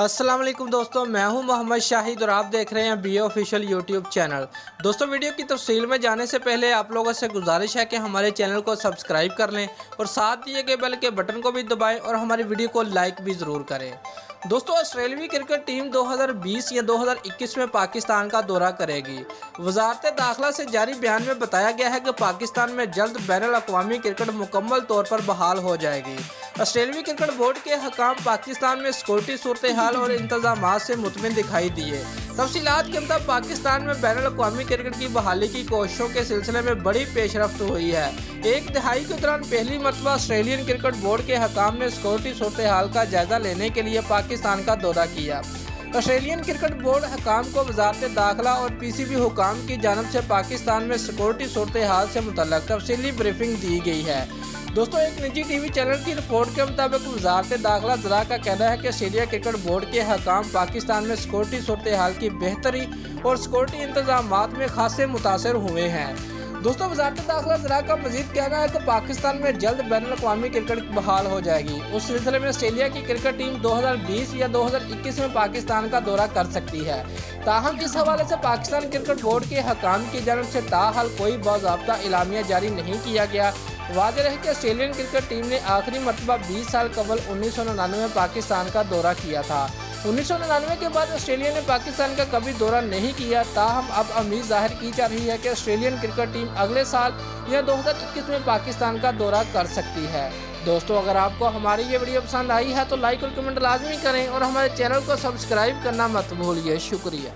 अस्सलाम वालेकुम दोस्तों, मैं हूं मोहम्मद शाहिद और आप देख रहे हैं बी ऑफिशियल यूट्यूब चैनल। दोस्तों, वीडियो की तफसील में जाने से पहले आप लोगों से गुजारिश है कि हमारे चैनल को सब्सक्राइब कर लें और साथ दिए गए बेल के बटन को भी दबाएं और हमारी वीडियो को लाइक भी ज़रूर करें। दोस्तों, ऑस्ट्रेलियाई क्रिकेट टीम 2020 या 2021 में पाकिस्तान का दौरा करेगी। वजारत दाखिला से जारी बयान में बताया गया है कि पाकिस्तान में जल्द बैनुल अक़वामी क्रिकेट मुकम्मल तौर पर बहाल हो जाएगी। ऑस्ट्रेलियाई क्रिकेट बोर्ड के हकाम पाकिस्तान में सिक्योरिटी सूरत हाल और इंतजामात से मुतमिन दिखाई दिए। तफसीलात के मुताबिक पाकिस्तान में बैनुल अक़वामी क्रिकेट की बहाली की कोशिशों के सिलसिले में बड़ी पेशरफ्त हुई है। एक दिहाई के दौरान पहली मरतबा ऑस्ट्रेलियन क्रिकेट बोर्ड के हकाम ने सिक्योरिटी सूरत हाल का जायजा लेने के लिए पाकिस्तान का दौरा किया। ऑस्ट्रेलियन क्रिकेट बोर्ड हकाम को वजारत दाखिला और पीसीबी हुकाम की जानब से पाकिस्तान में सिक्योरिटी सूरत हाल से मुतल्लिक़ तफसीली ब्रीफिंग दी गई है। दोस्तों, एक निजी टीवी चैनल की रिपोर्ट के मुताबिक वजारत दाखिला ज़रा का कहना है कि ऑस्ट्रेलिया क्रिकेट बोर्ड के हकाम पाकिस्तान में सिक्योरिटी सूरत हाल की बेहतरी और सिक्योरिटी इंतजामात में खासे मुतासर हुए हैं। दोस्तों, वजारत दाखिला ज़रा का मजीद कहना है कि पाकिस्तान में जल्द बैनुल अक़वामी क्रिकेट बहाल हो जाएगी। उस सिलसिले में ऑस्ट्रेलिया की क्रिकेट टीम 2020 या 2021 में पाकिस्तान का दौरा कर सकती है। ताहम इस हवाले से पाकिस्तान क्रिकेट बोर्ड के हकाम की जानब से ताहाल कोई बाज़ाब्ता एलामिया जारी नहीं किया गया। वाज़ेह है कि ऑस्ट्रेलियन क्रिकेट टीम ने आखिरी मरतबा 20 साल कबल 1999 में पाकिस्तान का दौरा किया था। 1999 के बाद ऑस्ट्रेलिया ने पाकिस्तान का कभी दौरा नहीं किया। ताहम अब उम्मीद जाहिर की जा रही है कि ऑस्ट्रेलियन क्रिकेट टीम अगले साल या 2021 में पाकिस्तान का दौरा कर सकती है। दोस्तों, अगर आपको हमारी ये वीडियो पसंद आई है तो लाइक और कमेंट लाजमी करें और हमारे चैनल को सब्सक्राइब करना मत भूलिए। शुक्रिया।